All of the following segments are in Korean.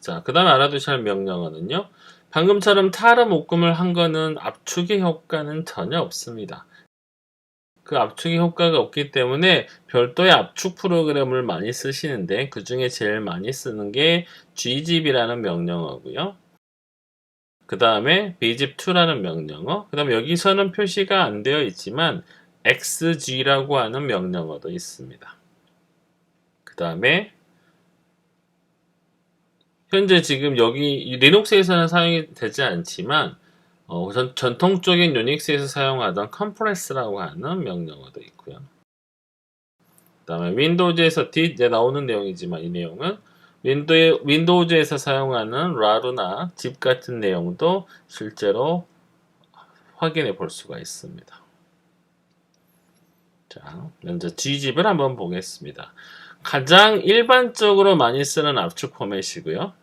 자, 그 다음에 알아두셔야 할 명령어는요. 방금처럼 타르 묶음을 한 거는 압축의 효과는 전혀 없습니다. 그 압축의 효과가 없기 때문에 별도의 압축 프로그램을 많이 쓰시는데 그 중에 제일 많이 쓰는 게 gzip이라는 명령어고요. 그 다음에 bzip2라는 명령어, 그 다음에 여기서는 표시가 안 되어 있지만 xg라고 하는 명령어도 있습니다. 그 다음에 현재 지금 여기 리눅스에서는 사용이 되지 않지만 전통적인 유닉스에서 사용하던 컴프레스라고 하는 명령어도 있고요. 그 다음에 윈도우즈에서 이제 나오는 내용이지만 이 내용은 윈도우즈에서 사용하는 라루나 집 같은 내용도 실제로 확인해 볼 수가 있습니다. 자, 먼저 gzip을 한번 보겠습니다. 가장 일반적으로 많이 쓰는 압축 포맷이고요.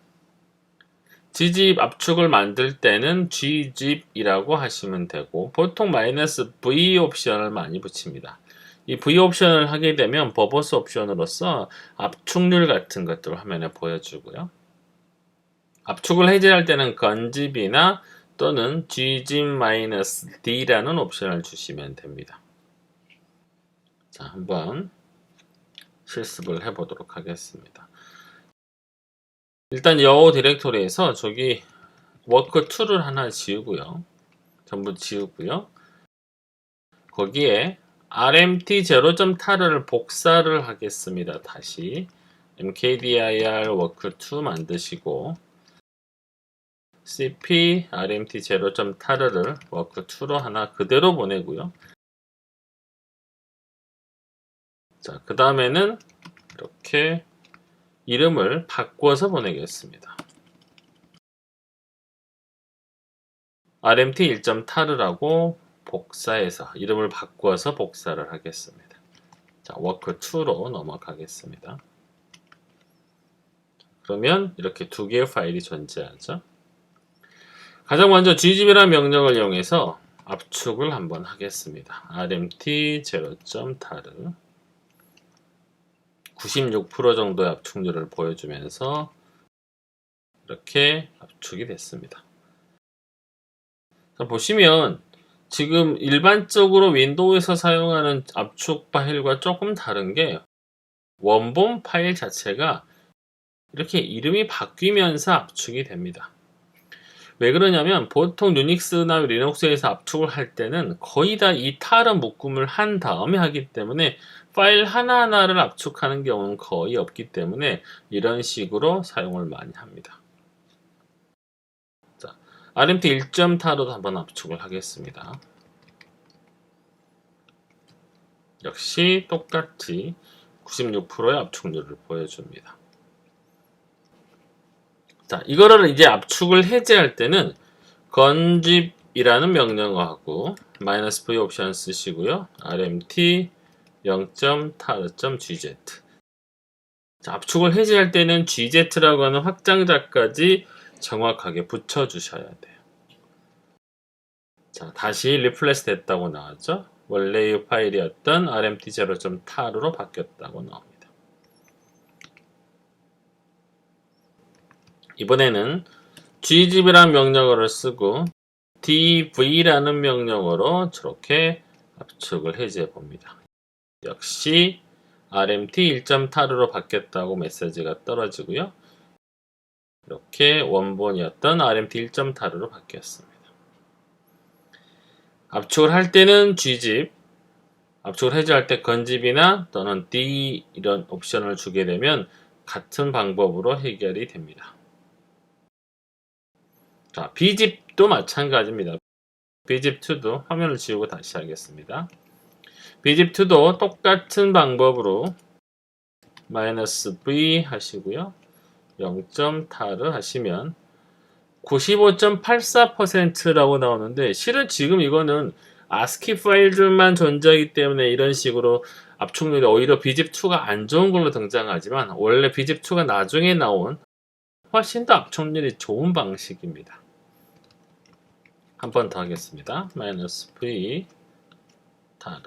gzip 압축을 만들 때는 gzip이라고 하시면 되고 보통 -v 옵션을 많이 붙입니다. 이 v 옵션을 하게 되면 버버스 옵션으로서 압축률 같은 것들을 화면에 보여주고요. 압축을 해제할 때는 건zip이나 또는 gzip-d라는 옵션을 주시면 됩니다. 자, 한번 실습을 해보도록 하겠습니다. 일단 여호 디렉토리에서 저기 워크2를 하나 지우고요. 전부 지우고요. 거기에 rmt 0.tar을 복사를 하겠습니다. 다시 mkdir 워크2 만드시고 cp rmt 0.tar를 워크2로 하나 그대로 보내고요. 자, 그 다음에는 이렇게 이름을 바꿔서 보내겠습니다. rmt 1.tar라고 복사해서 이름을 바꿔서 복사를 하겠습니다. 자, 워크2로 넘어가겠습니다. 그러면 이렇게 두 개의 파일이 존재하죠. 가장 먼저 gzip이라는 명령을 이용해서 압축을 한번 하겠습니다. rmt 0.tar 96% 정도의 압축률을 보여주면서 이렇게 압축이 됐습니다. 자, 보시면 지금 일반적으로 윈도우에서 사용하는 압축 파일과 조금 다른 게 원본 파일 자체가 이렇게 이름이 바뀌면서 압축이 됩니다. 왜 그러냐면 보통 유닉스나 리눅스에서 압축을 할 때는 거의 다 이 타르 묶음을 한 다음에 하기 때문에 파일 하나하나를 압축하는 경우는 거의 없기 때문에 이런 식으로 사용을 많이 합니다. 자, rmt 1.tar로도 한번 압축을 하겠습니다. 역시 똑같이 96%의 압축률을 보여줍니다. 자, 이거를 이제 압축을 해제할 때는 건zip이라는 명령어하고 -v 옵션 쓰시고요. rmt 0.tar.gz. 자, 압축을 해제할 때는 gz라고 하는 확장자까지 정확하게 붙여주셔야 돼요. 자, 다시 리플레스 됐다고 나왔죠? 원래의 파일이었던 rmt 0.tar로 바뀌었다고 나옵니다. 이번에는 gzip이라는 명령어를 쓰고 dv라는 명령어로 저렇게 압축을 해제해 봅니다. 역시 rmt 1.tar로 바뀌었다고 메시지가 떨어지고요. 이렇게 원본이었던 rmt 1.tar로 바뀌었습니다. 압축을 할 때는 gzip, 압축을 해제할 때 건zip이나 또는 d 이런 옵션을 주게 되면 같은 방법으로 해결이 됩니다. 자, bzip도 마찬가지입니다. bzip2도 화면을 지우고 다시 하겠습니다. bzip2도 똑같은 방법으로 -v 하시고요. 0.tar 하시면 95.84%라고 나오는데 실은 지금 이거는 ASCII 파일들만 존재하기 때문에 이런 식으로 압축률이 오히려 bzip2가 안 좋은 걸로 등장하지만 원래 bzip2가 나중에 나온 훨씬 더 압축률이 좋은 방식입니다. 한 번 더 하겠습니다. -v tar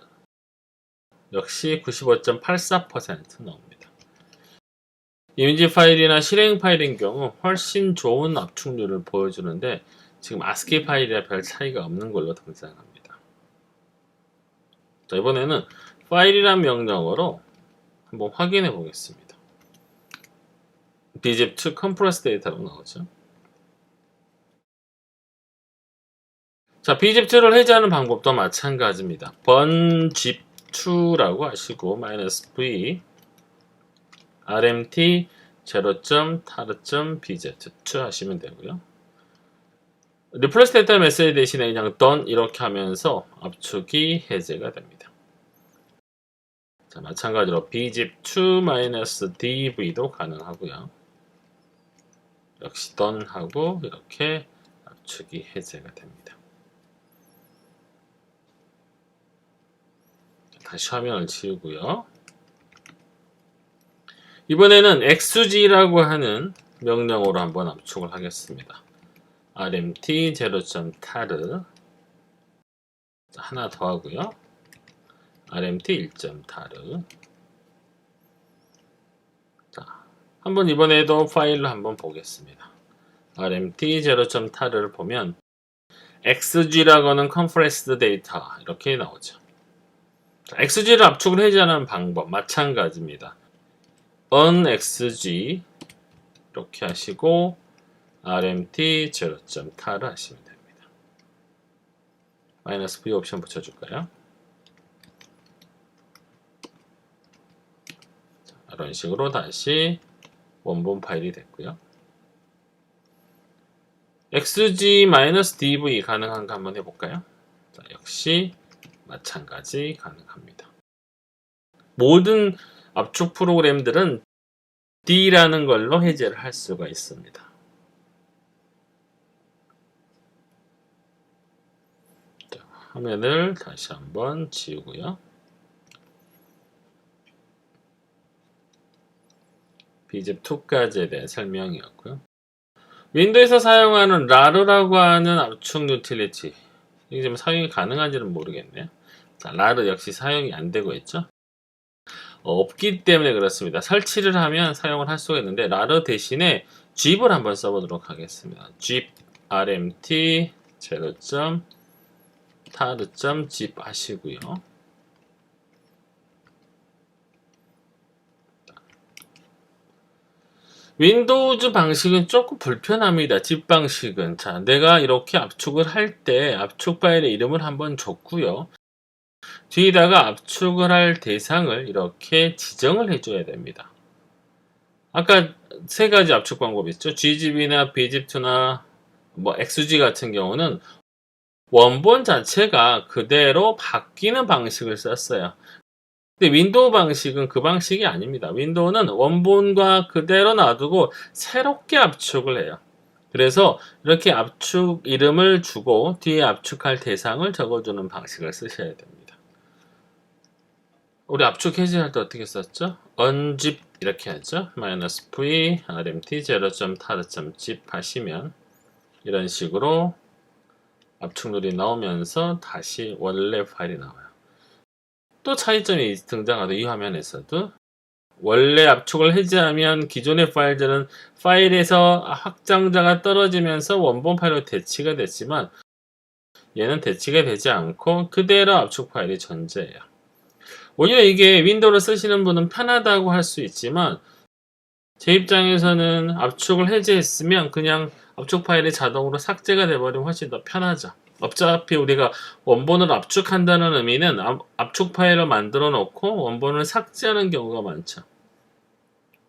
역시 95.84% 나옵니다. 이미지 파일이나 실행 파일인 경우 훨씬 좋은 압축률을 보여주는데 지금 ASCII 파일이라 별 차이가 없는 걸로 등장합니다. 자, 이번에는 파일이란 명령어로 한번 확인해 보겠습니다. bzip2 compress data로 나오죠. 자, bzip2를 해제하는 방법도 마찬가지입니다. bunzip2라고 하시고 -v rmt 0.tar.bz2 하시면 되고요. replace data 메시지 대신에 그냥 done 이렇게 하면서 압축이 해제가 됩니다. 자, 마찬가지로 bzip2-dv도 가능하고요. 역시 done 하고 이렇게 압축이 해제가 됩니다. 다시 화면을 지우고요. 이번에는 xg라고 하는 명령어로 한번 압축을 하겠습니다. rmt 0.tar 하나 더 하고요. rmt 1.tar 자, 한번 이번에도 파일로 한번 보겠습니다. rmt 0.tar을 보면 xg라고 하는 compressed data 이렇게 나오죠. 자, xg를 압축을 해제하는 방법 마찬가지입니다. unxg 이렇게 하시고 rmt 0.tar 하시면 됩니다. -v 옵션 붙여줄까요? 자, 이런 식으로 다시 원본 파일이 됐고요. xg-dv 가능한가 한번 해볼까요? 자, 역시 마찬가지 가능합니다. 모든 압축 프로그램들은 D라는 걸로 해제를 할 수가 있습니다. 자, 화면을 다시 한번 지우고요. bzip2까지에 대한 설명이었고요. 윈도우에서 사용하는 라르라고 하는 압축 유틸리티 이게 지금 사용이 가능한지는 모르겠네요. 자, 라르 역시 사용이 안 되고 있죠. 없기 때문에 그렇습니다. 설치를 하면 사용을 할 수가 있는데 라르 대신에 zip을 한번 써보도록 하겠습니다. zip rmt 0.tar.zip 하시고요. 윈도우즈 방식은 조금 불편합니다. zip 방식은. 자, 내가 이렇게 압축을 할 때 압축 파일의 이름을 한번 줬고요. 뒤에다가 압축을 할 대상을 이렇게 지정을 해줘야 됩니다. 아까 세 가지 압축 방법이 있죠. gzip이나 bzip2나 xg 같은 경우는 원본 자체가 그대로 바뀌는 방식을 썼어요. 근데 윈도우 방식은 그 방식이 아닙니다. 윈도우는 원본과 그대로 놔두고 새롭게 압축을 해요. 그래서 이렇게 압축 이름을 주고 뒤에 압축할 대상을 적어주는 방식을 쓰셔야 됩니다. 우리 압축 해제할 때 어떻게 썼죠? unzip 이렇게 하죠. -v rmt 0.tar.zip 하시면 이런 식으로 압축률이 나오면서 다시 원래 파일이 나와요. 또 차이점이 등장하죠. 이 화면에서도 원래 압축을 해제하면 기존의 파일들은 파일에서 확장자가 떨어지면서 원본 파일로 대치가 됐지만 얘는 대치가 되지 않고 그대로 압축 파일이 존재해요. 오히려 이게 윈도우를 쓰시는 분은 편하다고 할 수 있지만 제 입장에서는 압축을 해제했으면 그냥 압축 파일이 자동으로 삭제가 돼버리면 훨씬 더 편하죠. 어차피 우리가 원본을 압축한다는 의미는 압축 파일을 만들어 놓고 원본을 삭제하는 경우가 많죠.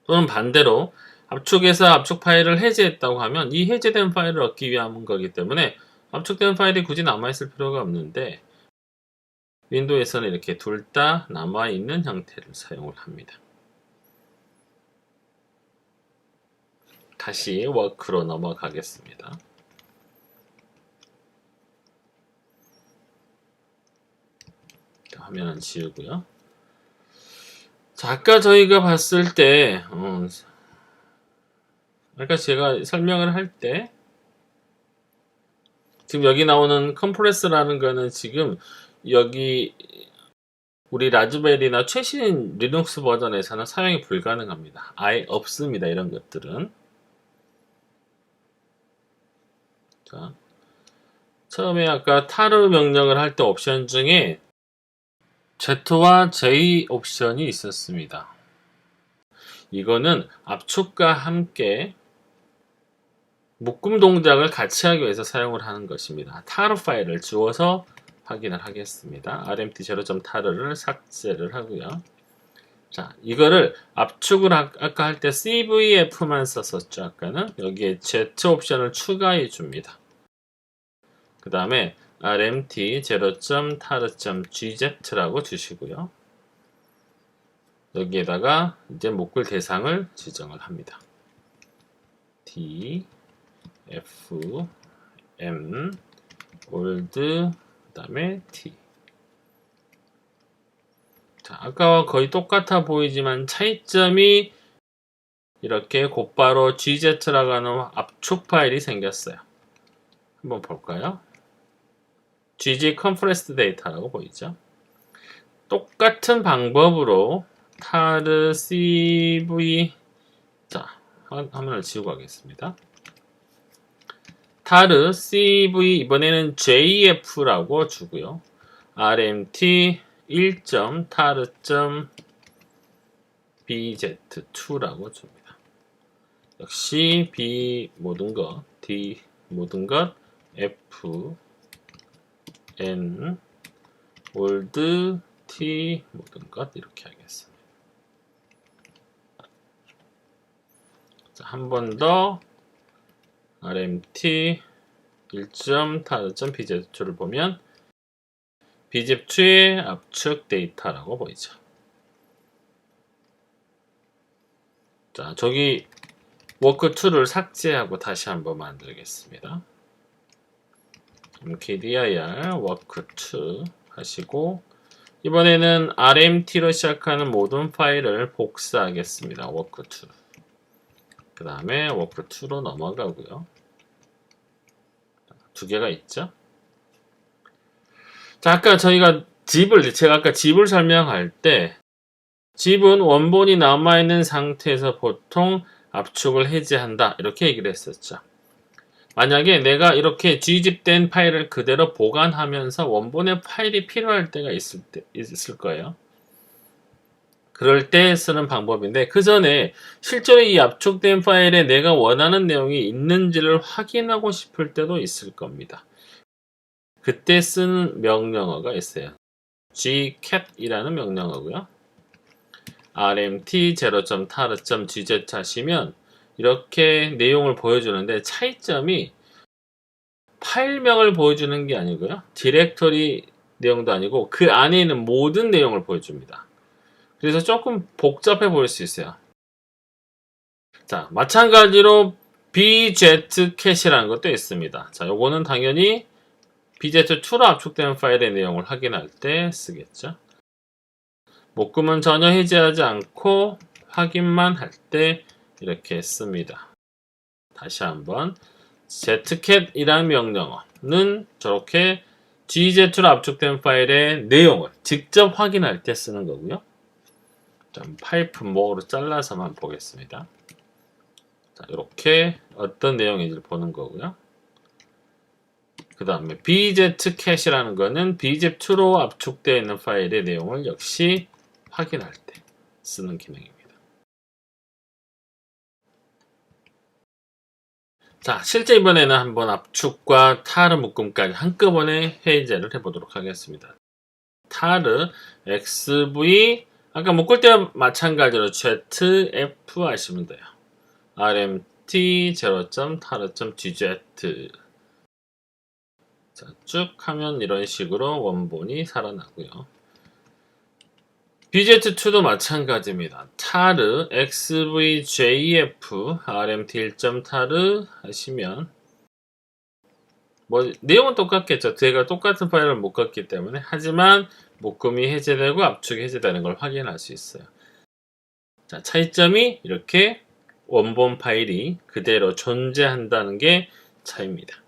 또는 반대로 압축해서 압축 파일을 해제했다고 하면 이 해제된 파일을 얻기 위한 거기 때문에 압축된 파일이 굳이 남아있을 필요가 없는데 윈도우에서는 이렇게 둘 다 남아있는 형태를 사용을 합니다. 다시 워크로 넘어가겠습니다. 화면은 지우고요. 자, 아까 저희가 봤을 때 아까 제가 설명을 할 때 지금 여기 나오는 컴프레스라는 거는 지금 여기 우리 라즈베리나 최신 리눅스 버전에서는 사용이 불가능합니다. 아예 없습니다. 이런 것들은. 자, 처음에 아까 타르 명령을 할 때 옵션 중에 Z와 J 옵션이 있었습니다. 이거는 압축과 함께 묶음 동작을 같이 하기 위해서 사용을 하는 것입니다. 타르 파일을 주어서 확인을 하겠습니다. rmt0.tar를 삭제를 하고요. 자, 이거를 압축을 아까 할 때 cvf만 썼었죠. 아까는 여기에 z 옵션을 추가해 줍니다. 그 다음에 rmt0.tar.gz라고 주시고요. 여기에다가 이제 묶을 대상을 지정을 합니다. d f m old 그 다음에 t. 자, 아까와 거의 똑같아 보이지만 차이점이 이렇게 곧바로 gz라고 하는 압축 파일이 생겼어요. 한번 볼까요? gz compressed data라고 보이죠? 똑같은 방법으로 tar cv 자, 화면을 지우고 하겠습니다. tar cv 이번에는 jf라고 주고요. rmt 1.tar.bz2라고 줍니다. 역시 b 모든 것, d 모든 것, f n old t 모든 것 이렇게 하겠습니다. 한 번 더 rmt 1.tar.bz2를 보면 bzip의 압축 데이터라고 보이죠. 자, 저기 워크2를 삭제하고 다시 한번 만들겠습니다. mkdir 워크2 하시고 이번에는 rmt로 시작하는 모든 파일을 복사하겠습니다. 워크2 그 다음에 워크2로 넘어가고요. 두 개가 있죠. 자, 아까 제가 아까 집을 설명할 때 집은 원본이 남아있는 상태에서 보통 압축을 해제한다 이렇게 얘기를 했었죠. 만약에 내가 이렇게 gzip된 파일을 그대로 보관하면서 원본의 파일이 필요할 때가 있을 거예요. 그럴 때 쓰는 방법인데 그 전에 실제로 이 압축된 파일에 내가 원하는 내용이 있는지를 확인하고 싶을 때도 있을 겁니다. 그때 쓰는 명령어가 있어요. gcat이라는 명령어고요. rmt0.tar.gz 하시면 이렇게 내용을 보여주는데 차이점이 파일명을 보여주는 게 아니고요. 디렉터리 내용도 아니고 그 안에 있는 모든 내용을 보여줍니다. 그래서 조금 복잡해 보일 수 있어요. 자, 마찬가지로 bzcat이라는 것도 있습니다. 자, 요거는 당연히 bz2로 압축된 파일의 내용을 확인할 때 쓰겠죠. 묶음은 전혀 해제하지 않고 확인만 할 때 이렇게 씁니다. 다시 한번 zcat이라는 명령어는 저렇게 gz로 압축된 파일의 내용을 직접 확인할 때 쓰는 거고요. 파이프 모어로 잘라서만 보겠습니다. 자, 이렇게 어떤 내용인지를 보는 거고요. 그 다음에 bzcat이라는 거는 bzip2로 압축되어 있는 파일의 내용을 역시 확인할 때 쓰는 기능입니다. 자, 실제 이번에는 한번 압축과 tar 묶음까지 한꺼번에 해제를 해보도록 하겠습니다. tar xv 아까 묶을 때와 마찬가지로 zf 하시면 돼요. rmt 0.tar.gz 자, 쭉 하면 이런 식으로 원본이 살아나고요. bz2도 마찬가지입니다. tar xvjf rmt 1.tar 하시면 뭐 내용은 똑같겠죠. 제가 똑같은 파일을 묶었기 때문에 하지만 묶음이 해제되고 압축이 해제되는 걸 확인할 수 있어요. 자, 차이점이 이렇게 원본 파일이 그대로 존재한다는 게 차이입니다.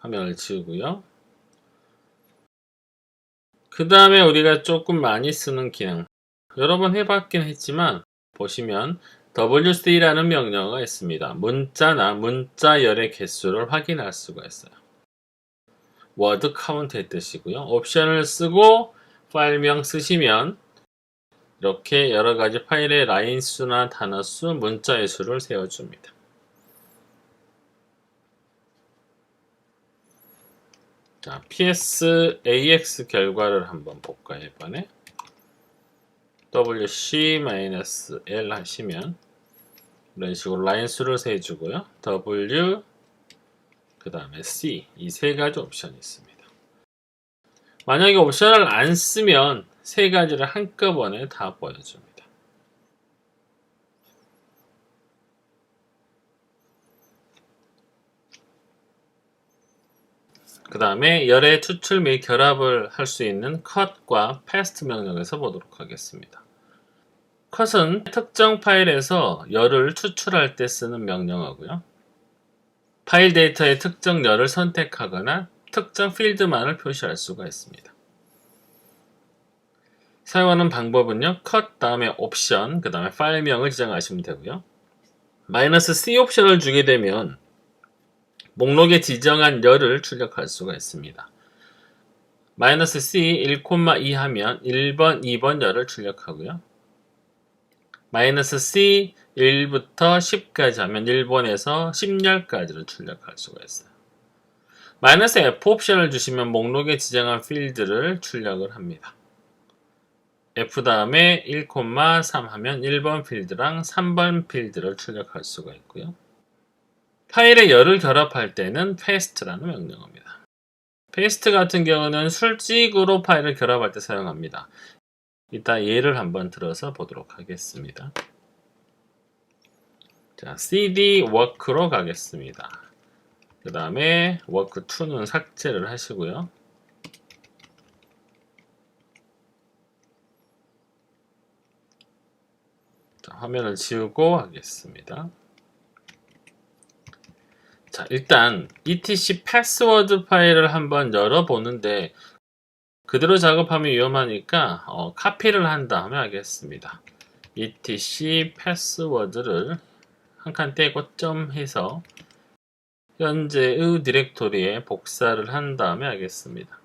화면을 지우고요. 그 다음에 우리가 조금 많이 쓰는 기능, 여러 번 해봤긴 했지만 보시면 wc라는 명령어가 있습니다. 문자나 문자열의 개수를 확인할 수가 있어요. 워드 카운트의 뜻이고요. 옵션을 쓰고 파일명 쓰시면 이렇게 여러가지 파일의 라인 수나 단어 수, 문자의 수를 세워줍니다. 자, PSAX 결과를 한번 볼까요, 이번에? WC-L 하시면 이런 식으로 라인 수를 세주고요. W, 그 다음에 C, 이 세 가지 옵션이 있습니다. 만약에 옵션을 안 쓰면 세 가지를 한꺼번에 다 보여줍니다. 그 다음에 열의 추출 및 결합을 할 수 있는 cut과 paste 명령에서 보도록 하겠습니다. cut은 특정 파일에서 열을 추출할 때 쓰는 명령어고요. 파일 데이터의 특정 열을 선택하거나 특정 필드만을 표시할 수가 있습니다. 사용하는 방법은요. cut 다음에 옵션, 그 다음에 파일명을 지정하시면 되고요. -C 옵션을 주게 되면 목록에 지정한 열을 출력할 수가 있습니다. -C 1,2 하면 1번, 2번 열을 출력하고요. -C 1부터 10까지 하면 1번에서 10열까지를 출력할 수가 있어요. -F 옵션을 주시면 목록에 지정한 필드를 출력을 합니다. F 다음에 1,3 하면 1번 필드랑 3번 필드를 출력할 수가 있고요. 파일에 열을 결합할 때는 paste라는 명령어입니다. paste 같은 경우는 술직으로 파일을 결합할 때 사용합니다. 이따 예를 한번 들어서 보도록 하겠습니다. 자, cd work로 가겠습니다. 그 다음에 work2는 삭제를 하시고요. 자, 화면을 지우고 하겠습니다. 자, 일단 etc 패스워드 파일을 한번 열어보는데 그대로 작업하면 위험하니까 카피를 한 다음에 하겠습니다. etc 패스워드를 한 칸 떼고 점해서 현재의 디렉토리에 복사를 한 다음에 하겠습니다.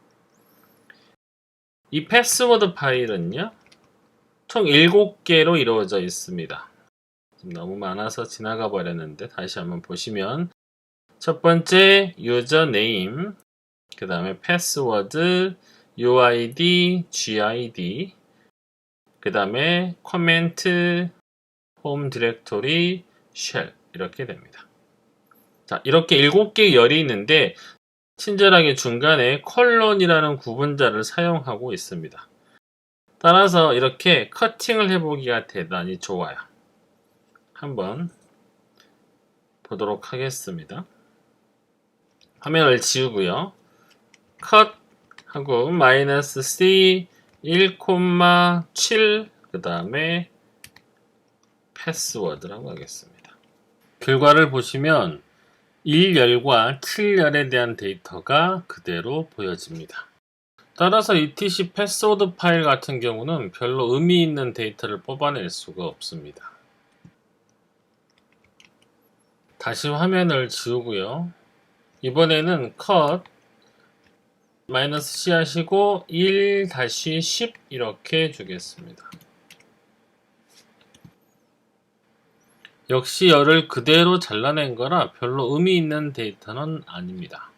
이 패스워드 파일은요, 총 7개로 이루어져 있습니다. 너무 많아서 지나가 버렸는데 다시 한번 보시면 첫 번째 유저네임, 그 다음에 패스워드, UID, GID, 그 다음에 코멘트, 홈 디렉토리, 쉘 이렇게 됩니다. 자, 이렇게 7개의 열이 있는데 친절하게 중간에 콜론이라는 구분자를 사용하고 있습니다. 따라서 이렇게 커팅을 해보기가 대단히 좋아요. 한번 보도록 하겠습니다. 화면을 지우고요. cut 하고 -C 1,7 그 다음에 패스워드라고 하겠습니다. 결과를 보시면 1열과 7열에 대한 데이터가 그대로 보여집니다. 따라서 etc 패스워드 파일 같은 경우는 별로 의미 있는 데이터를 뽑아낼 수가 없습니다. 다시 화면을 지우고요. 이번에는 cut -C 하시고 1-10 이렇게 주겠습니다. 역시 열을 그대로 잘라낸 거라 별로 의미 있는 데이터는 아닙니다.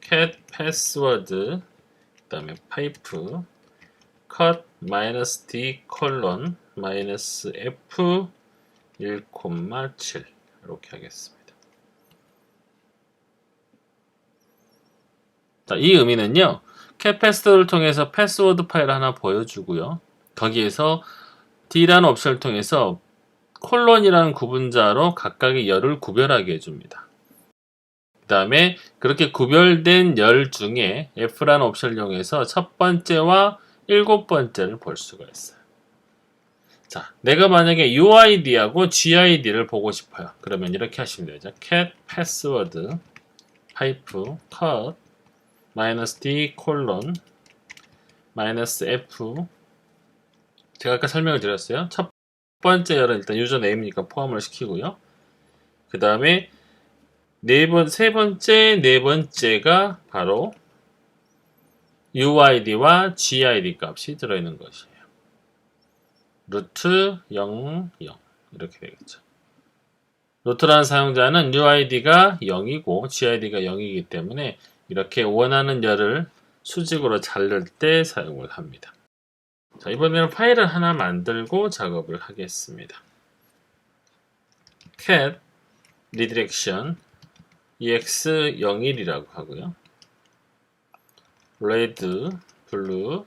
cat password 그 다음에 파이프 cut -d 콜론 -f 1,7 이렇게 하겠습니다. 자, 이 의미는요, cat password를 통해서 패스워드 파일을 하나 보여주고요. 거기에서 D라는 옵션을 통해서 콜론이라는 구분자로 각각의 열을 구별하게 해줍니다. 그 다음에 그렇게 구별된 열 중에 F라는 옵션을 이용해서 첫 번째와 7번째를 볼 수가 있어요. 자, 내가 만약에 UID하고 GID를 보고 싶어요. 그러면 이렇게 하시면 되죠. cat password 파이프 cut -d 콜론 -f. 제가 아까 설명을 드렸어요. 첫 번째 열은 일단 유저 네임이니까 포함을 시키고요. 그 다음에 세 번째가 바로 UID와 GID 값이 들어있는 것이에요. 루트 0, 0 이렇게 되겠죠. 루트라는 사용자는 UID가 0이고 GID가 0이기 때문에 이렇게 원하는 열을 수직으로 자를 때 사용을 합니다. 자, 이번에는 파일을 하나 만들고 작업을 하겠습니다. cat redirection ex01이라고 하고요. red, blue,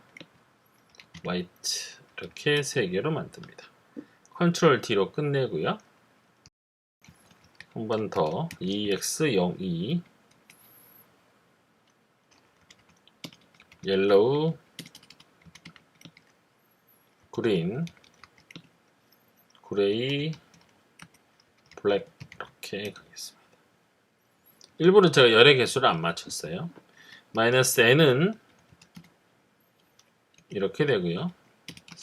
white 이렇게 세 개로 만듭니다. 컨트롤 D로 끝내고요. 한 번 더 ex02 yellow, green, gray, black 이렇게 가겠습니다. 일부러 제가 열의 개수를 안 맞췄어요. -n은 이렇게 되고요.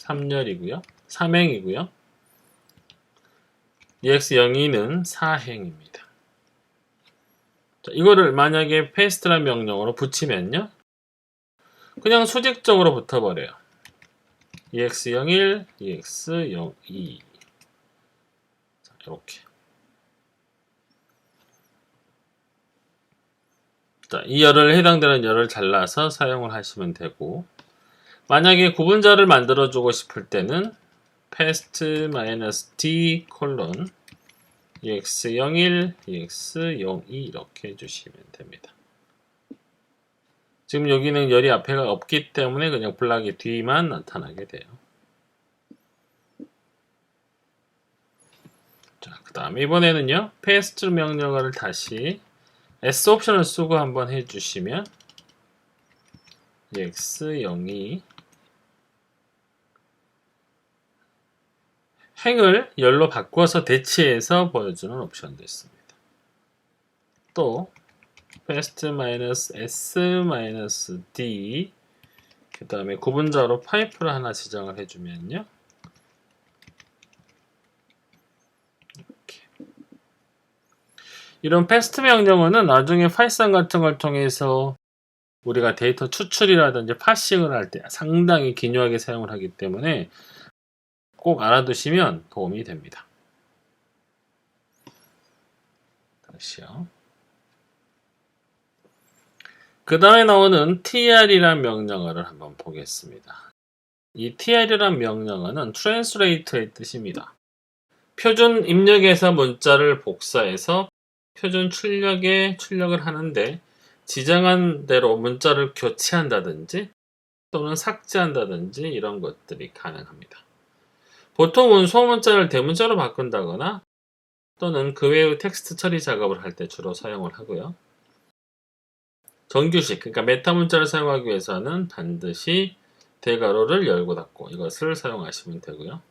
3열이고요. 3행이고요. ex02는 4행입니다. 자, 이거를 만약에 paste라는 명령으로 붙이면요. 그냥 수직적으로 붙어버려요. ex01, ex02 자, 이렇게. 자, 이 열을 해당되는 열을 잘라서 사용을 하시면 되고 만약에 구분자를 만들어주고 싶을 때는 past-d 콜론 ex01, ex02 이렇게 해주시면 됩니다. 지금 여기는 열이 앞에가 없기 때문에 그냥 블락의 뒤만 나타나게 돼요. 자, 그 다음에 이번에는요, paste 명령어를 다시 S 옵션을 쓰고 한번 해주시면 ex02 행을 열로 바꿔서 대치해서 보여주는 옵션도 있습니다. 또 past-s-d 그 다음에 구분자로 파이프를 하나 지정을 해주면요. 이렇게. 이런 past 명령어는 나중에 파이썬 같은 걸 통해서 우리가 데이터 추출이라든지 파싱을 할 때 상당히 기묘하게 사용을 하기 때문에 꼭 알아두시면 도움이 됩니다. 다시요. 그 다음에 나오는 tr이란 명령어를 한번 보겠습니다. 이 tr이란 명령어는 translate의 뜻입니다. 표준 입력에서 문자를 복사해서 표준 출력에 출력을 하는데 지정한 대로 문자를 교체한다든지 또는 삭제한다든지 이런 것들이 가능합니다. 보통은 소문자를 대문자로 바꾼다거나 또는 그 외의 텍스트 처리 작업을 할 때 주로 사용을 하고요. 정규식, 그러니까 메타 문자를 사용하기 위해서는 반드시 대괄호를 열고 닫고 이것을 사용하시면 되고요.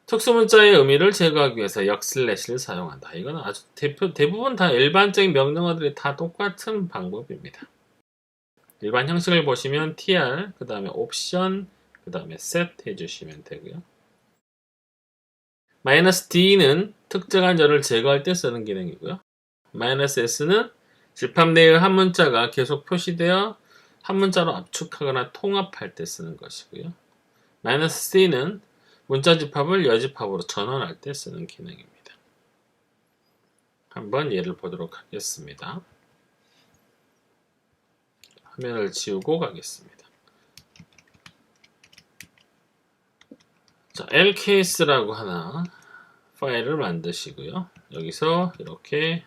특수 문자의 의미를 제거하기 위해서 역슬래시를 사용한다. 이거는 아주 대부분 다 일반적인 명령어들이 다 똑같은 방법입니다. 일반 형식을 보시면 tr, 그 다음에 옵션, 그 다음에 set 해주시면 되고요. -d는 특정한 열을 제거할 때 쓰는 기능이고요. -s는 집합 내의 한 문자가 계속 표시되어 한 문자로 압축하거나 통합할 때 쓰는 것이고요. -c는 문자 집합을 여집합으로 전환할 때 쓰는 기능입니다. 한번 예를 보도록 하겠습니다. 화면을 지우고 가겠습니다. 자, lcase라고 하나 파일을 만드시고요. 여기서 이렇게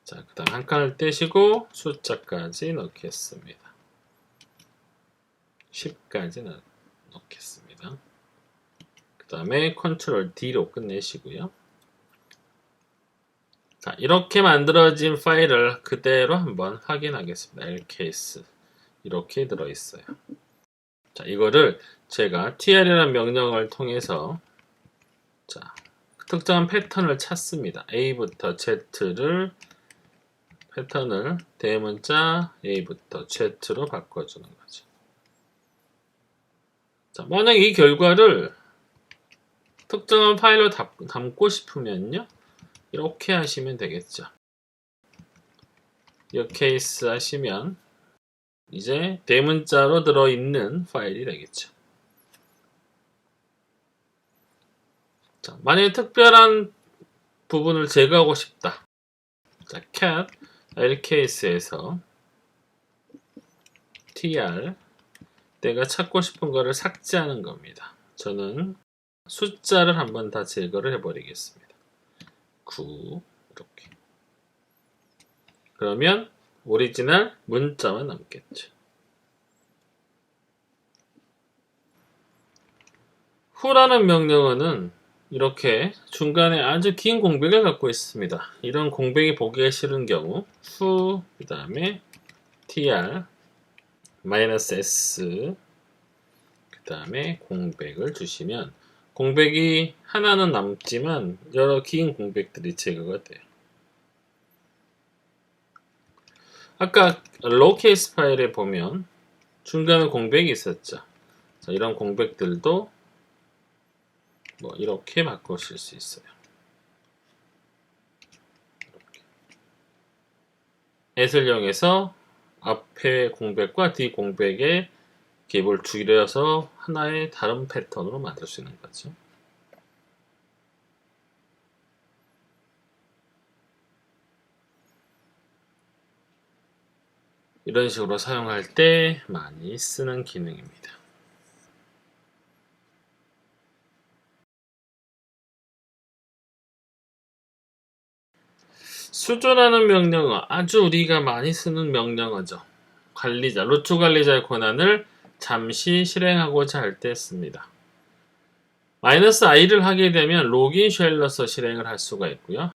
자, 그 다음 한 칸을 떼시고 숫자까지 넣겠습니다. 10까지 넣겠습니다. 그 다음에 컨트롤 D로 끝내시고요. 자, 이렇게 만들어진 파일을 그대로 한번 확인하겠습니다. lcase 이렇게 들어있어요. 자, 이거를 제가 tr이라는 명령을 통해서 자, 특정한 패턴을 찾습니다. A부터 Z를 패턴을 대문자 A부터 Z로 바꿔주는 거죠. 자, 만약 이 결과를 특정한 파일로 담고 싶으면요. 이렇게 하시면 되겠죠. 이 케이스 하시면 이제 대문자로 들어있는 파일이 되겠죠. 자, 만약에 특별한 부분을 제거하고 싶다. 자, cat lcase에서 tr 내가 찾고 싶은 거를 삭제하는 겁니다. 저는 숫자를 한번 다 제거를 해버리겠습니다. 9 이렇게. 그러면 오리지널 문자만 남겠죠. who라는 명령어는 이렇게 중간에 아주 긴 공백을 갖고 있습니다. 이런 공백이 보기가 싫은 경우 who 그 다음에 tr -s 그 다음에 공백을 주시면 공백이 하나는 남지만 여러 긴 공백들이 제거가 돼요. 아까 로케이스 파일에 보면 중간에 공백이 있었죠. 자, 이런 공백들도 뭐 이렇게 바꾸실 수 있어요. 이렇게. at을 이용해서 앞에 공백과 뒤 공백의 갭을 줄여서 하나의 다른 패턴으로 만들 수 있는 거죠. 이런 식으로 사용할 때 많이 쓰는 기능입니다. 수조라는 명령어, 아주 우리가 많이 쓰는 명령어죠. 관리자, 루트 관리자의 권한을 잠시 실행하고자 할 때 씁니다. -i를 하게 되면 로긴 쉘로서 실행을 할 수가 있고요.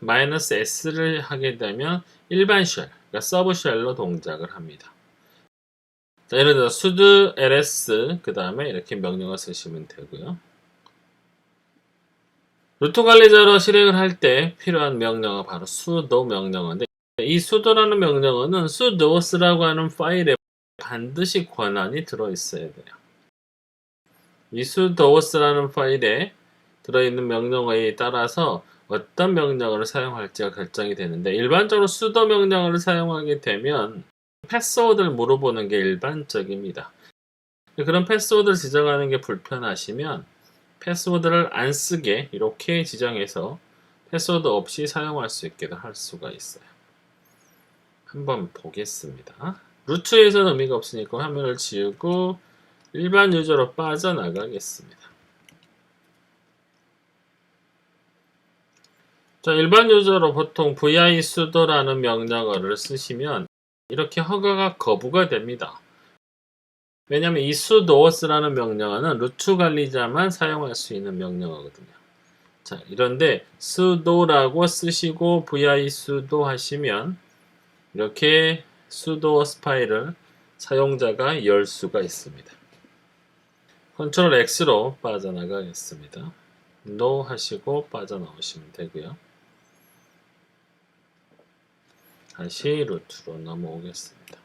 -s를 하게 되면 일반 쉘, 그러니까 서브 쉘로 동작을 합니다. 자, 예를 들어 sudo ls 그 다음에 이렇게 명령어 쓰시면 되고요. 루트 관리자로 실행을 할 때 필요한 명령어 바로 sudo 명령어인데 이 sudo라는 명령어는 sudos라고 하는 파일에 반드시 권한이 들어있어야 돼요. 이 sudos라는 파일에 들어있는 명령어에 따라서 어떤 명령어를 사용할지가 결정이 되는데 일반적으로 sudo 명령어를 사용하게 되면 패스워드를 물어보는 게 일반적입니다. 그런 패스워드를 지정하는 게 불편하시면 패스워드를 안 쓰게 이렇게 지정해서 패스워드 없이 사용할 수 있게 할 수가 있어요. 한번 보겠습니다. 루트에서는 의미가 없으니까 화면을 지우고 일반 유저로 빠져나가겠습니다. 자, 일반 유저로 보통 vi sudo라는 명령어를 쓰시면 이렇게 허가가 거부가 됩니다. 왜냐하면 이 sudos라는 명령어는 루트 관리자만 사용할 수 있는 명령어거든요. 자, 이런데 sudo라고 쓰시고 vi sudo 하시면 이렇게 sudo 파일을 사용자가 열 수가 있습니다. 컨트롤 X로 빠져나가겠습니다. no 하시고 빠져나오시면 되고요. 다시 루트로 넘어오겠습니다.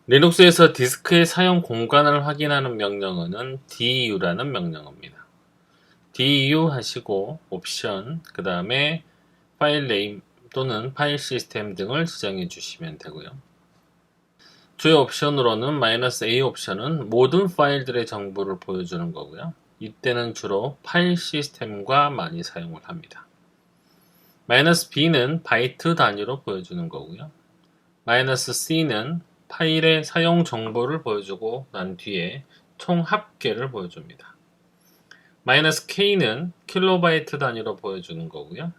리눅스에서 디스크의 사용 공간을 확인하는 명령어는 du라는 명령어입니다. du 하시고 옵션 그 다음에 파일 네임 또는 파일 시스템 등을 지정해 주시면 되고요. 주요 옵션으로는 -a 옵션은 모든 파일들의 정보를 보여주는 거고요. 이때는 주로 파일 시스템과 많이 사용을 합니다. -b는 바이트 단위로 보여주는 거고요. -c는 파일의 사용 정보를 보여주고 난 뒤에 총 합계를 보여줍니다. -k는 킬로바이트 단위로 보여주는 거고요.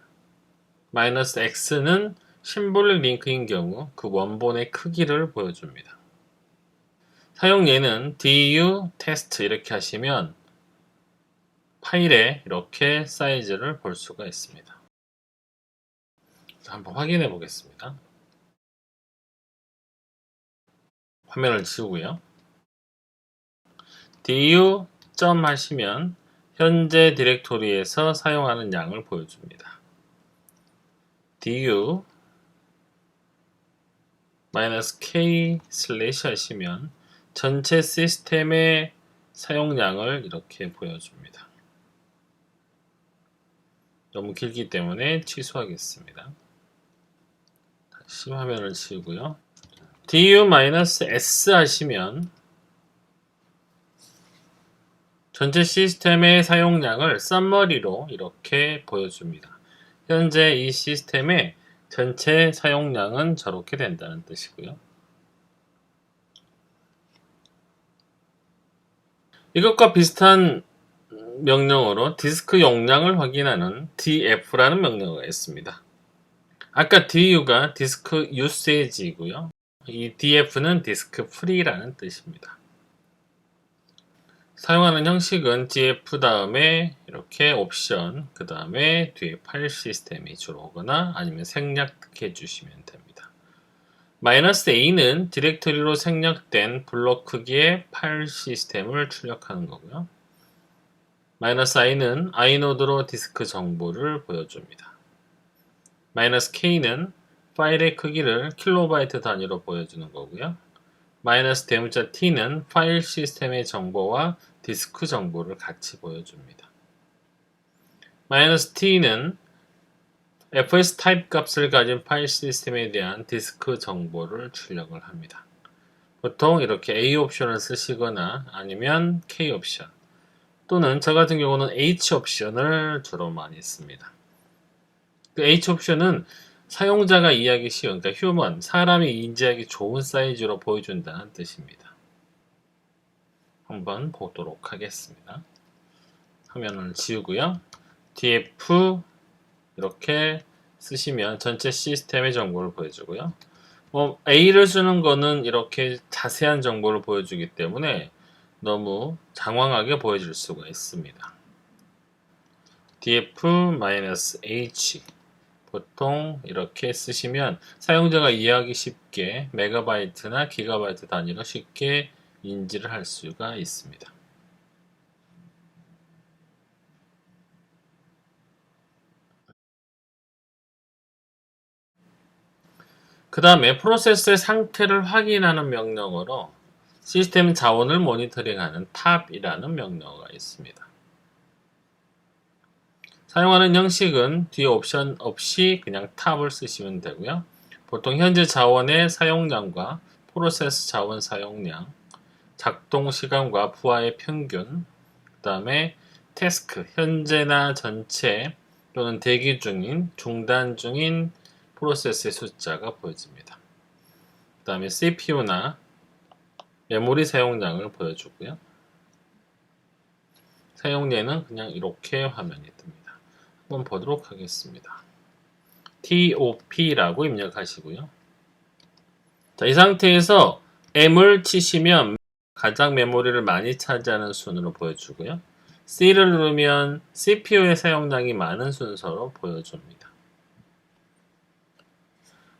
-x는 심볼릭 링크인 경우 그 원본의 크기를 보여줍니다. 사용 예는 du test 이렇게 하시면 파일에 이렇게 사이즈를 볼 수가 있습니다. 한번 확인해 보겠습니다. 화면을 지우고요. du 점 하시면 현재 디렉토리에서 사용하는 양을 보여줍니다. du -k 슬래시 하시면 전체 시스템의 사용량을 이렇게 보여줍니다. 너무 길기 때문에 취소하겠습니다. 다시 화면을 지우고요. du-s 하시면 전체 시스템의 사용량을 썸머리로 이렇게 보여줍니다. 현재 이 시스템의 전체 사용량은 저렇게 된다는 뜻이고요. 이것과 비슷한 명령어로 디스크 용량을 확인하는 df라는 명령어가 있습니다. 아까 du가 디스크 usage이고요. 이 df는 디스크 free라는 뜻입니다. 사용하는 형식은 df 다음에 이렇게 옵션, 그 다음에 뒤에 파일 시스템이 주로 오거나 아니면 생략해 주시면 됩니다. -a는 디렉터리로 생략된 블록 크기의 파일 시스템을 출력하는 거고요. -i는 i노드로 디스크 정보를 보여줍니다. -k는 파일의 크기를 킬로바이트 단위로 보여주는 거고요. 대문자 t는 파일 시스템의 정보와 디스크 정보를 같이 보여줍니다. -t는 fs 타입 값을 가진 파일 시스템에 대한 디스크 정보를 출력을 합니다. 보통 이렇게 A 옵션을 쓰시거나 아니면 K 옵션 또는 저 같은 경우는 H 옵션을 주로 많이 씁니다. 그 H 옵션은 사용자가 이해하기 쉬운, 그러니까 휴먼, 사람이 인지하기 좋은 사이즈로 보여준다는 뜻입니다. 한번 보도록 하겠습니다. 화면을 지우고요. df 이렇게 쓰시면 전체 시스템의 정보를 보여주고요. A를 쓰는 거는 이렇게 자세한 정보를 보여주기 때문에 너무 장황하게 보여질 수가 있습니다. df-h 보통 이렇게 쓰시면 사용자가 이해하기 쉽게 메가바이트나 기가바이트 단위로 쉽게 인지를 할 수가 있습니다. 그 다음에 프로세스의 상태를 확인하는 명령어로 시스템 자원을 모니터링하는 탑이라는 명령어가 있습니다. 사용하는 형식은 뒤에 옵션 없이 그냥 탑을 쓰시면 되고요. 보통 현재 자원의 사용량과 프로세스 자원 사용량, 작동 시간과 부하의 평균, 그 다음에 태스크, 현재나 전체 또는 대기 중인, 중단 중인 프로세스의 숫자가 보여집니다. 그 다음에 CPU나 메모리 사용량을 보여주고요. 사용량은 그냥 이렇게 화면이 뜹니다. 한번 보도록 하겠습니다. TOP라고 입력하시고요. 자, 이 상태에서 M을 치시면 가장 메모리를 많이 차지하는 순으로 보여주고요. C를 누르면 CPU의 사용량이 많은 순서로 보여줍니다.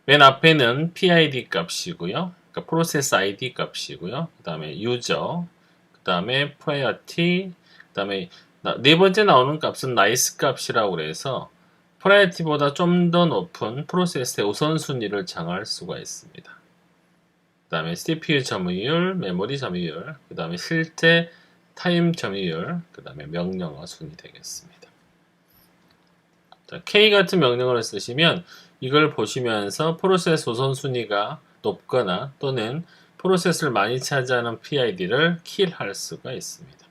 맨 앞에는 PID 값이고요. 그러니까 프로세스 ID 값이고요. 그 다음에 유저, 그 다음에 priority, 그 다음에 네 번째 나오는 값은 nice 값이라고 해서 priority보다 좀 더 높은 프로세스의 우선순위를 정할 수가 있습니다. 그 다음에 CPU 점유율, 메모리 점유율, 그 다음에 실제 타임 점유율, 그 다음에 명령어 순이 되겠습니다. 자, K 같은 명령어를 쓰시면 이걸 보시면서 프로세스 우선순위가 높거나 또는 프로세스를 많이 차지하는 PID를 킬할 수가 있습니다.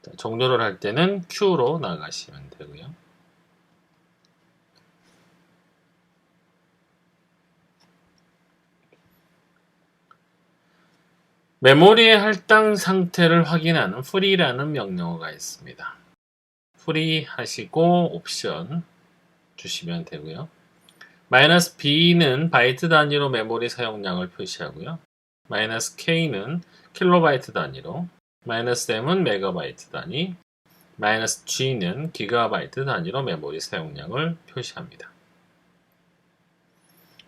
자, 종료를 할 때는 Q로 나가시면 되고요. 메모리의 할당 상태를 확인하는 free라는 명령어가 있습니다. free 하시고 옵션 주시면 되고요. -b는 바이트 단위로 메모리 사용량을 표시하고요. -k는 킬로바이트 단위로, -m은 메가바이트 단위, -g는 기가바이트 단위로 메모리 사용량을 표시합니다.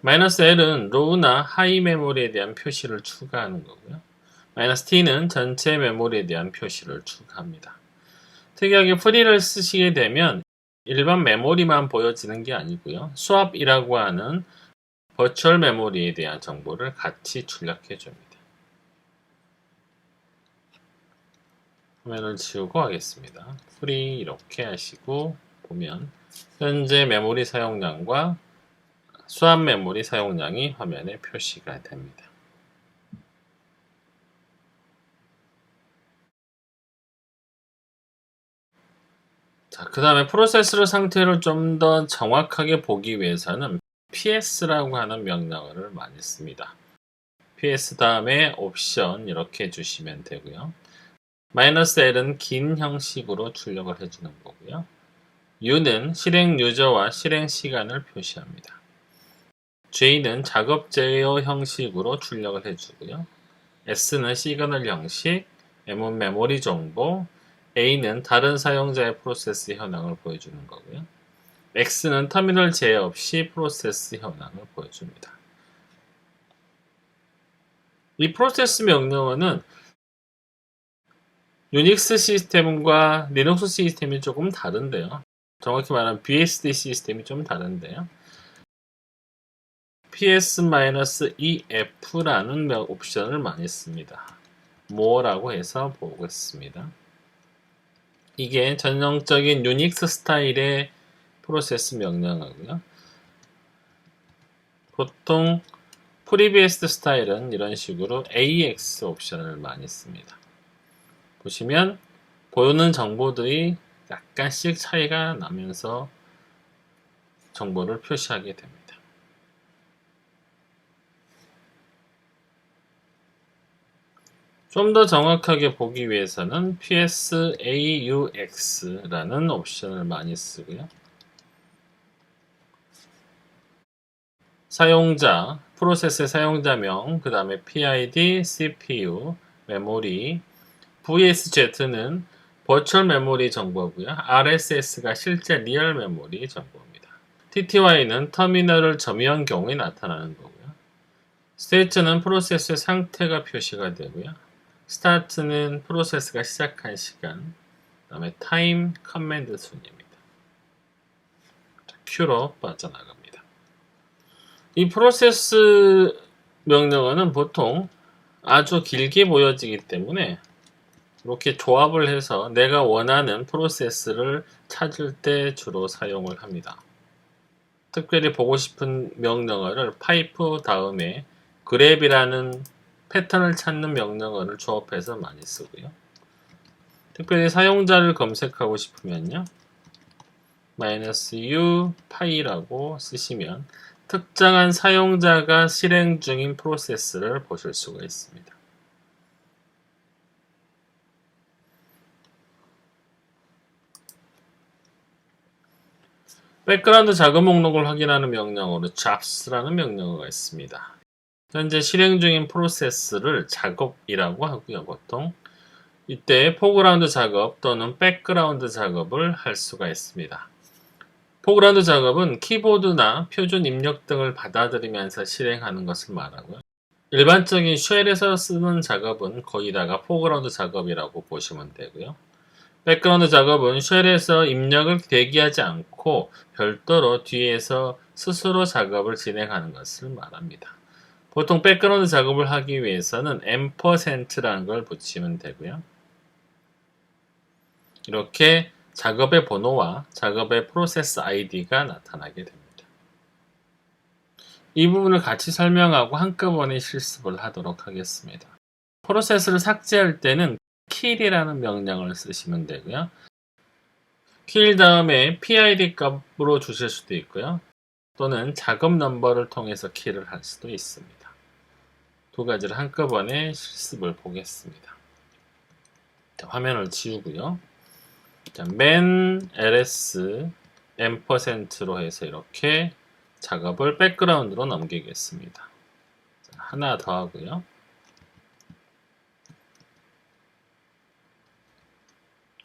-l은 로우나 하이 메모리에 대한 표시를 추가하는 거고요. -t는 전체 메모리에 대한 표시를 추가합니다. 특이하게 프리를 쓰시게 되면 일반 메모리만 보여지는 게 아니고요. swap이라고 하는 버추얼 메모리에 대한 정보를 같이 출력해 줍니다. 화면을 지우고 하겠습니다. 프리 이렇게 하시고 보면 현재 메모리 사용량과 swap 메모리 사용량이 화면에 표시가 됩니다. 자, 그 다음에 프로세서 상태를 좀 더 정확하게 보기 위해서는 ps라고 하는 명령어를 많이 씁니다. ps 다음에 옵션 이렇게 해주시면 되고요. -l은 긴 형식으로 출력을 해주는 거고요. u는 실행 유저와 실행 시간을 표시합니다. j는 작업 제어 형식으로 출력을 해주고요. s는 시그널 형식, m은 메모리 정보, a는 다른 사용자의 프로세스 현황을 보여주는 거고요. x는 터미널 제어 없이 프로세스 현황을 보여줍니다. 이 프로세스 명령어는 유닉스 시스템과 리눅스 시스템이 조금 다른데요. 정확히 말하면 BSD 시스템이 좀 다른데요. ps-ef라는 옵션을 많이 씁니다. more라고 해서 보겠습니다. 이게 전형적인 유닉스 스타일의 프로세스 명령어고요. 보통 FreeBSD 스타일은 이런 식으로 AX 옵션을 많이 씁니다. 보시면 보이는 정보들이 약간씩 차이가 나면서 정보를 표시하게 됩니다. 좀 더 정확하게 보기 위해서는 PSAUX라는 옵션을 많이 쓰고요. 사용자, 프로세스의 사용자명, 그 다음에 PID, CPU, 메모리, VSZ는 버추얼 메모리 정보고요. RSS가 실제 리얼 메모리 정보입니다. TTY는 터미널을 점유한 경우에 나타나는 거고요. 스테이트는 프로세스의 상태가 표시가 되고요. 스타트는 프로세스가 시작한 시간, 그 다음에 타임 커맨드 순입니다. Q로 빠져나갑니다. 이 프로세스 명령어는 보통 아주 길게 보여지기 때문에 이렇게 조합을 해서 내가 원하는 프로세스를 찾을 때 주로 사용을 합니다. 특별히 보고 싶은 명령어를 파이프 다음에 그랩이라는 패턴을 찾는 명령어를 조합해서 많이 쓰고요. 특별히 사용자를 검색하고 싶으면요. -u 파이라고 쓰시면 특정한 사용자가 실행 중인 프로세스를 보실 수가 있습니다. 백그라운드 작업 목록을 확인하는 명령어로 jobs라는 명령어가 있습니다. 현재 실행 중인 프로세스를 작업이라고 하고요. 보통 이때 포그라운드 작업 또는 백그라운드 작업을 할 수가 있습니다. 포그라운드 작업은 키보드나 표준 입력 등을 받아들이면서 실행하는 것을 말하고요. 일반적인 쉘에서 쓰는 작업은 거의 다가 포그라운드 작업이라고 보시면 되고요. 백그라운드 작업은 쉘에서 입력을 대기하지 않고 별도로 뒤에서 스스로 작업을 진행하는 것을 말합니다. 보통 백그라운드 작업을 하기 위해서는 %라는 걸 붙이면 되고요. 이렇게 작업의 번호와 작업의 프로세스 아이디가 나타나게 됩니다. 이 부분을 같이 설명하고 한꺼번에 실습을 하도록 하겠습니다. 프로세스를 삭제할 때는 kill이라는 명령을 쓰시면 되고요. kill 다음에 PID 값으로 주실 수도 있고요. 또는 작업 넘버를 통해서 kill을 할 수도 있습니다. 두 가지를 한꺼번에 실습을 보겠습니다. 자, 화면을 지우고요. 자, man ls %로 해서 이렇게 작업을 백그라운드로 넘기겠습니다. 하나 더 하고요.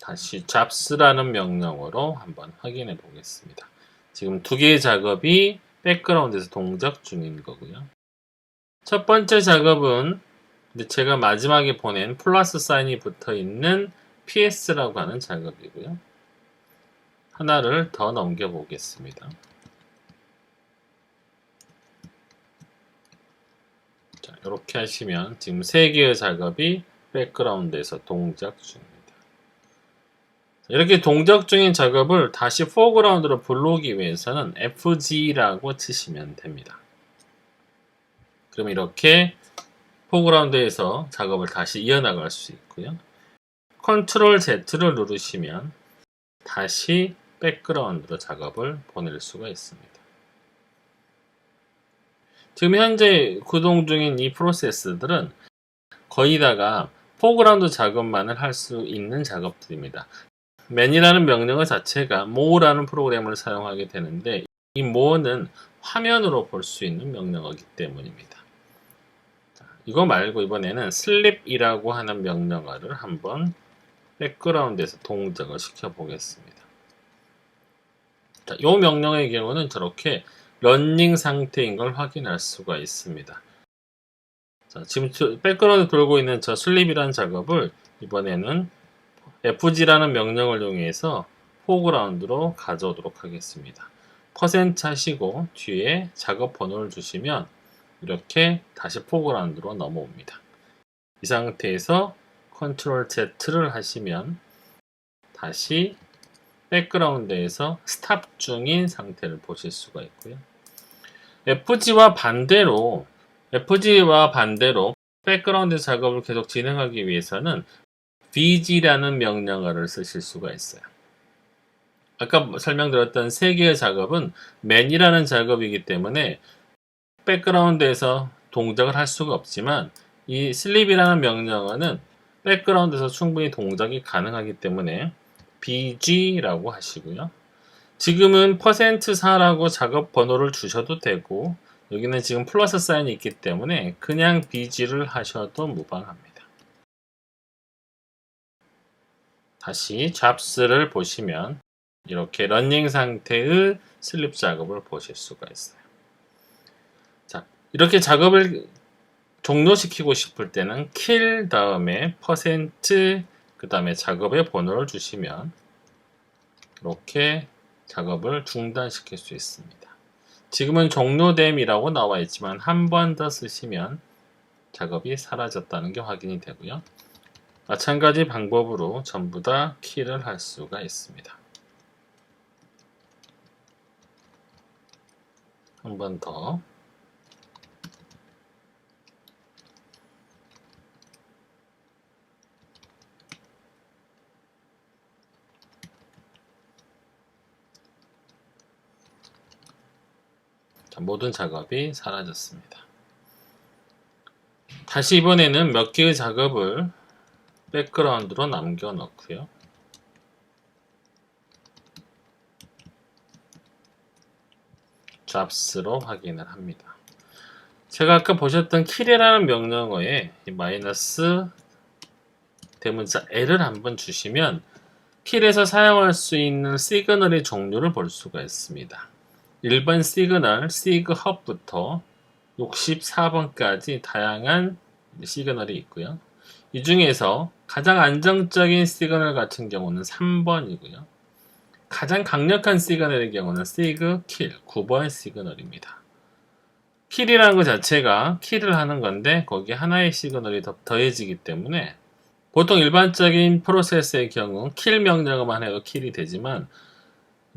다시 잡스라는 명령어로 한번 확인해 보겠습니다. 지금 두 개의 작업이 백그라운드에서 동작 중인 거고요. 첫 번째 작업은 제가 마지막에 보낸 플러스 사인이 붙어 있는 PS라고 하는 작업이고요. 하나를 더 넘겨 보겠습니다. 자, 이렇게 하시면 지금 세 개의 작업이 백그라운드에서 동작 중입니다. 이렇게 동작 중인 작업을 다시 포그라운드로 불러오기 위해서는 FG라고 치시면 됩니다. 그럼 이렇게 포그라운드에서 작업을 다시 이어나갈 수 있고요. 컨트롤 Z를 누르시면 다시 백그라운드로 작업을 보낼 수가 있습니다. 지금 현재 구동 중인 이 프로세스들은 거의 다가 포그라운드 작업만을 할 수 있는 작업들입니다. man이라는 명령어 자체가 more라는 프로그램을 사용하게 되는데 이 more는 화면으로 볼 수 있는 명령어이기 때문입니다. 이거 말고 이번에는 sleep이라고 하는 명령어를 한번 백그라운드에서 동작을 시켜 보겠습니다. 이 명령어의 경우는 저렇게 러닝 상태인 걸 확인할 수가 있습니다. 자, 지금 백그라운드 돌고 있는 저 슬립이라는 작업을 이번에는 FG라는 명령을 이용해서 포그라운드로 가져오도록 하겠습니다. 퍼센트 하시고 뒤에 작업 번호를 주시면 이렇게 다시 포그라운드로 넘어옵니다. 이 상태에서 컨트롤 Z를 하시면 다시 백그라운드에서 스탑 중인 상태를 보실 수가 있고요. FG와 반대로 백그라운드 작업을 계속 진행하기 위해서는 VG라는 명령어를 쓰실 수가 있어요. 아까 설명드렸던 세 개의 작업은 man이라는 작업이기 때문에 백그라운드에서 동작을 할 수가 없지만 이 sleep이라는 명령어는 백그라운드에서 충분히 동작이 가능하기 때문에 BG라고 하시고요. 지금은 %4라고 작업 번호를 주셔도 되고 여기는 지금 플러스 사인이 있기 때문에 그냥 BG를 하셔도 무방합니다. 다시 잡스를 보시면 이렇게 러닝 상태의 슬립 작업을 보실 수가 있어요. 자, 이렇게 작업을 종료시키고 싶을 때는 kill 다음에 %, 그 다음에 작업의 번호를 주시면 이렇게 작업을 중단시킬 수 있습니다. 지금은 종료됨이라고 나와 있지만 한 번 더 쓰시면 작업이 사라졌다는 게 확인이 되고요. 마찬가지 방법으로 전부 다 키를 할 수가 있습니다. 한 번 더. 자, 모든 작업이 사라졌습니다. 다시 이번에는 몇 개의 작업을 백그라운드로 남겨 놓고요. 잡스로 확인을 합니다. 제가 아까 보셨던 kill이라는 명령어에 마이너스 대문자 L을 한번 주시면 kill에서 사용할 수 있는 시그널의 종류를 볼 수가 있습니다. 1번 시그널, 시그헙부터 64번까지 다양한 시그널이 있고요. 이 중에서 가장 안정적인 시그널 같은 경우는 3번이고요. 가장 강력한 시그널의 경우는 시그 킬, 9번 시그널입니다. 킬이라는 것 자체가 킬을 하는 건데 거기에 하나의 시그널이 더해지기 때문에 보통 일반적인 프로세스의 경우 킬 명령어만 해도 킬이 되지만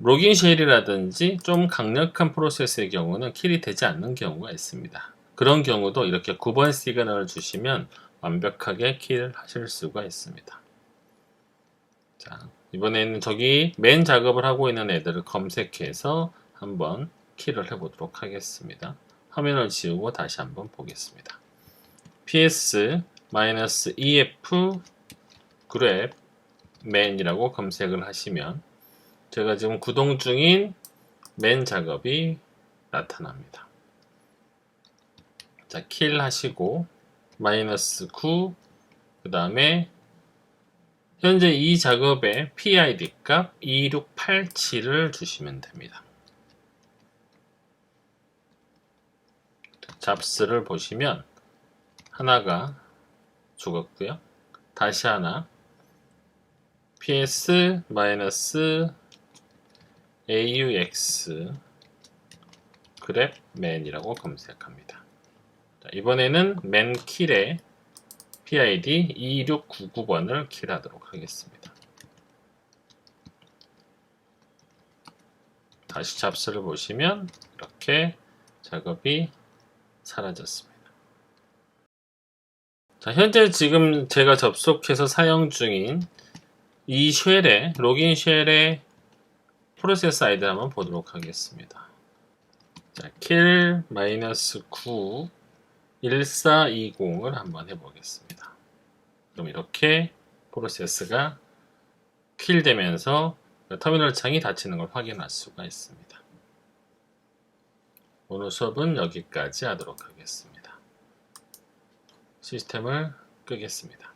로긴 쉘이라든지 좀 강력한 프로세스의 경우는 킬이 되지 않는 경우가 있습니다. 그런 경우도 이렇게 9번 시그널을 주시면 완벽하게 킬을 하실 수가 있습니다. 자, 이번에는 저기 맨 작업을 하고 있는 애들을 검색해서 한번 킬을 해보도록 하겠습니다. 화면을 지우고 다시 한번 보겠습니다. ps-ef grep man이라고 검색을 하시면 제가 지금 구동 중인 맨 작업이 나타납니다. 자, 킬 하시고 -9 그 다음에 현재 이 작업의 PID 값 2687을 주시면 됩니다. 잡스를 보시면 하나가 죽었고요. 다시 하나 ps-aux grepman이라고 검색합니다. 자, 이번에는 맨킬의 PID 2699번을 킬하도록 하겠습니다. 다시 잡스를 보시면 이렇게 작업이 사라졌습니다. 자, 현재 지금 제가 접속해서 사용 중인 이 쉘의 로긴 쉘의 프로세스 아이디를 한번 보도록 하겠습니다. 자, 킬 -9 1420을 한번 해보겠습니다. 그럼 이렇게 프로세스가 킬되면서 터미널 창이 닫히는 걸 확인할 수가 있습니다. 오늘 수업은 여기까지 하도록 하겠습니다. 시스템을 끄겠습니다.